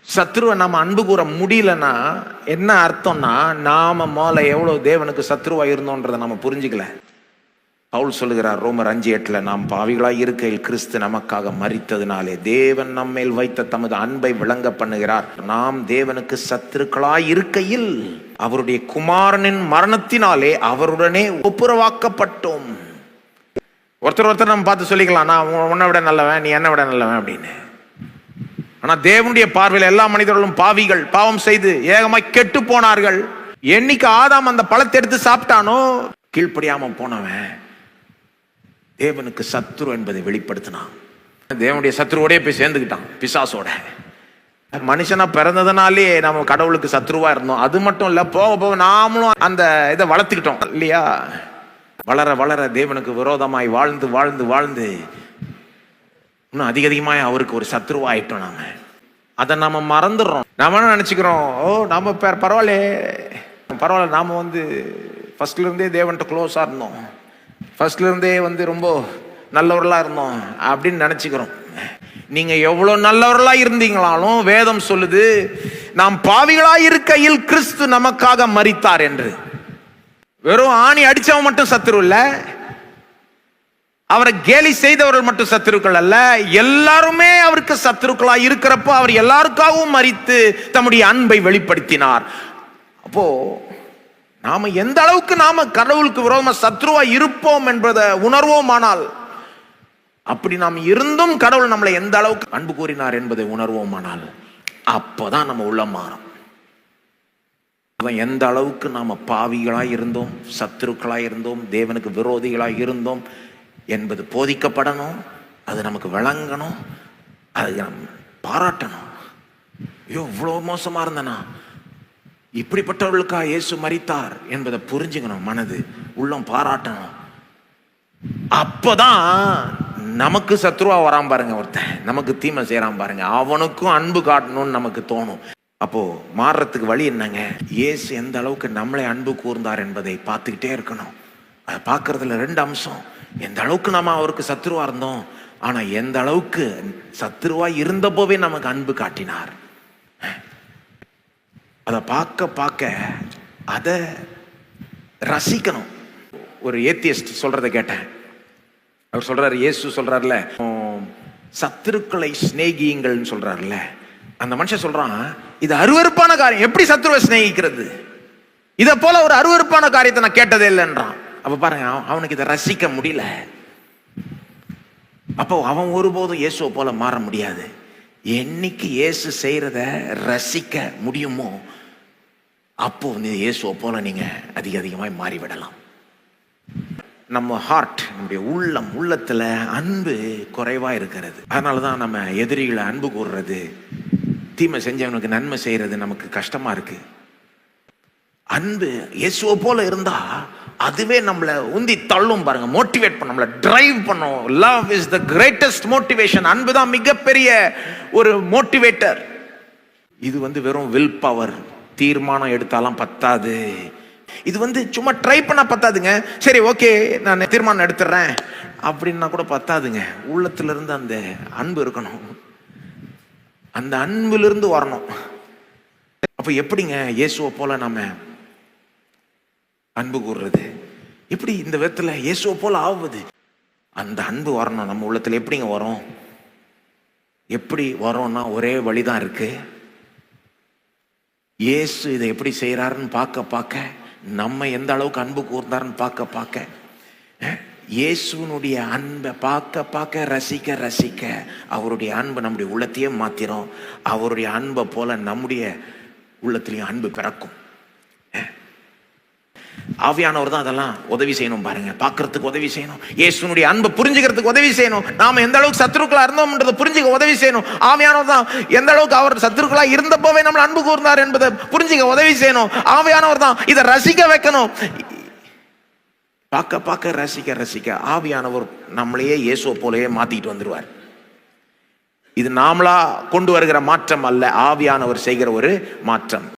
சத்ருவை நம்ம அன்பு கூற முடியலன்னா என்ன அர்த்தம்னா, நாம முதல்ல எவ்வளவு தேவனுக்கு சத்ருவா இருந்தோன்றதை நம்ம புரிஞ்சுக்கல. பவுல் சொல்லுகிறார் ரோமர் 5:8, நாம் பாவிகளாய் இருக்கையில் கிறிஸ்து நமக்காக மரித்ததினாலே தேவன் நம்மேல் வைத்த தமது அன்பை விளங்க பண்ணுகிறார். நாம் தேவனுக்கு சத்துருக்களாய் இருக்கையில் அவருடைய குமாரனின் மரணத்தினாலே அவருடனே ஒப்புரவாக்கப்பட்டோம். ஒருத்தர் நம்ம பார்த்து சொல்லிக்கலாம், நான் உன்னை விட நல்லவன், நீ என்னை விட நல்லவன் அப்படின்னு. ஆனா தேவனுடைய பார்வையில் எல்லா மனிதர்களும் பாவிகள், பாவம் செய்து ஏகமாய் கெட்டு போனார்கள். என்னைக்கு ஆதாம் அந்த பழத்தை எடுத்து சாப்பிட்டானோ, கீழ்ப்படியாம போனவன் தேவனுக்கு சத்ரு என்பதை வெளிப்படுத்தினான். தேவனுடைய சத்ருவோடய போய் சேர்ந்துக்கிட்டான், பிசாசோட. மனுஷனா பிறந்ததுனாலே நம்ம கடவுளுக்கு சத்ருவா இருந்தோம். அது மட்டும் இல்ல, போக போக நாமளும் அந்த இதை வளர்த்துக்கிட்டோம் இல்லையா? வளர வளர தேவனுக்கு விரோதமாய் வாழ்ந்து வாழ்ந்து வாழ்ந்து இன்னும் அதிகமாய் அவருக்கு ஒரு சத்ருவாயிட்டோம். நாம அதை நாம மறந்துடுறோம். நாம என்ன நினைச்சுக்கிறோம், ஓ நாம பரவாயில்ல, நாம ஃபர்ஸ்ட்ல இருந்தே தேவன்கிட்ட க்ளோஸா இருந்தோம், ஃபர்ஸ்ட்ல இருந்தே ரொம்ப நல்லவர்களா இருந்தோம் அப்படின்னு நினைச்சுக்கிறோம். நீங்க எவ்வளவு நல்லவர்களா இருந்தீங்களாலும் வேதம் சொல்லுது, நாம் பாவிகளா இருக்கையில் கிறிஸ்து நமக்காக மரித்தார் என்று. வெறும் ஆணி அடிச்சவன் மட்டும் சத்துரு இல்ல, அவரை கேலி செய்தவர்கள் மட்டும் சத்துருக்கள் அல்ல, எல்லாருமே அவருக்கு சத்துருக்களா இருக்கிறப்போ அவர் எல்லாருக்காகவும் மரித்து தம்முடைய அன்பை வெளிப்படுத்தினார். அப்போ நாம எந்த அளவுக்கு நாம கடவுளுக்கு விரோதமா சத்ருவா இருப்போம் என்பதை உணர்வோமானால், அப்படி நாம் இருந்தும் கடவுள் நம்மளை எந்த அளவுக்கு அன்பு கூறினார் என்பதை உணர்வோமானால், அப்பதான் நம்ம உள்ள மாறும். எந்த அளவுக்கு நாம பாவிகளாய் இருந்தோம், சத்துருக்களாய் இருந்தோம், தேவனுக்கு விரோதிகளாய் இருந்தோம் என்பது போதிக்கப்படணும், அது நமக்கு விளங்கணும், அது நம்ம பாராட்டணும். ஐயோ இவ்வளோ மோசமா இருந்தனா, இப்படிப்பட்டவர்களுக்கா இயேசு மரித்தார் என்பதை புரிஞ்சுக்கணும், மனது உள்ளம் பாராட்டணும். அப்பதான் நமக்கு சத்ருவா வராம பாருங்க, ஒருத்தன் நமக்கு தீமை செய்யறான் பாருங்க, அவனுக்கும் அன்பு காட்டணும்னு நமக்கு தோணும். அப்போ மாறுறதுக்கு வழி என்னங்க? இயேசு எந்த அளவுக்கு நம்மளை அன்பு கூர்ந்தார் என்பதை பார்த்துக்கிட்டே இருக்கணும். அதை பார்க்கறதுல 2 அம்சம். எந்த அளவுக்கு நாம அவருக்கு சத்ருவா இருந்தோம், ஆனா எந்த அளவுக்கு சத்ருவா இருந்தப்போவே நமக்கு அன்பு காட்டினார். அதை பார்க்க பார்க்க அதை ரசிக்கணும். ஒரு ஏத்தியஸ்ட் சொல்றதை கேட்டேன். அவர் சொல்றாரு, இயேசு சொல்றாருல, சத்துருக்களை சிநேகியுங்கள்னு சொல்றாருல. அந்த மனுஷன் சொல்றான், இது அருவருப்பான காரியம், எப்படி சத்துருவை சிநேகிக்கிறது? இதை போல ஒரு அருவருப்பான காரியத்தை நான் கேட்டதே இல்லைன்றான். அப்ப பாருங்க, அவனுக்கு இதை ரசிக்க முடியல. அப்போ அவன் ஒருபோதும் இயேசுவை போல மாற முடியாது. என்னைக்கு இயேசு செய்யறத ரசிக்க முடியுமோ, அப்போ இயேசுவை போல நீங்க அதிகமாய் மாறிவிடலாம். நம்ம ஹார்ட், நம்முடைய உள்ளத்துல அன்பு குறைவா இருக்கிறது. அதனாலதான் நம்ம எதிரிகளை அன்பு கூறுறது, தீமை செஞ்சவனுக்கு நன்மை செய்யறது நமக்கு கஷ்டமா இருக்கு. அன்பு இயேசுவை போல இருந்தா அதுவே நம்மளை உந்தி தள்ளும் பாருங்க, மோட்டிவேட் பண்ண, நம்மளை டிரைவ் பண்ணும். Love is the greatest motivation. அன்பு தான் மிகப்பெரிய ஒரு மோட்டிவேட்டர். இது வெறும் வில் பவர், தீர்மானம் எடுத்தாலும் பத்தாது. இது சும்மா ட்ரை பண்ண பத்தாதுங்க. சரி ஓகே நான் தீர்மானம் எடுத்துறேன் அப்படின்னா கூட பத்தாதுங்க. உள்ளத்துல இருந்து அந்த அன்பு இருக்கணும், அந்த அன்பிலிருந்து வரணும். அப்ப எப்படிங்க இயேசுவை போல நாம அன்பு கூறுறது? எப்படி இந்த விதத்துல இயேசுவை போல ஆகுவது? அந்த அன்பு வரணும் நம்ம உள்ளத்துல. எப்படிங்க வரும்? எப்படி வரும்னா ஒரே வழிதான் இருக்கு. இயேசு இதை எப்படி செய்யறாருன்னு பார்க்க பார்க்க, நம்ம எந்த அளவுக்கு அன்பு கூர்ந்தாருன்னு பார்க்க பார்க்க, இயேசுனுடைய அன்பை பார்க்க பார்க்க, ரசிக்க ரசிக்க அவருடைய அன்பு நம்முடைய உள்ளத்தையே மாத்திரும். அவருடைய அன்பை போல நம்முடைய உள்ளத்திலையும் அன்பு பிறக்கும். ஆவியானவர் தான் அதெல்லாம் உதவி செய்யணும் பாருங்க, பார்க்கறதுக்கு உதவி செய்யணும், இயேசுனுடைய அன்பை புரிஞ்சுக்கிறதுக்கு உதவி செய்யணும், நாம எந்த அளவுக்கு சத்துருக்களா இருந்தோம்ன்றதை புரிஞ்சுக்க உதவி செய்யணும். ஆவியானவர் தான் எந்த அளவுக்கு அவர் சத்துருக்களா இருந்தப்போவே நம்மளை அன்பு கூர்ந்தார் என்பதை புரிஞ்சுக்க உதவி செய்யணும். ஆவியானவர் தான் இதை ரசிக்க வைக்கணும். பார்க்க பார்க்க, ரசிக்க ரசிக்க ஆவியானவர் நம்மளையே இயேசுவை போலவே மாத்திட்டு வந்துருவார். இது நாமளா கொண்டு வருகிற மாற்றம் அல்ல, ஆவியானவர் செய்கிற ஒரு மாற்றம்.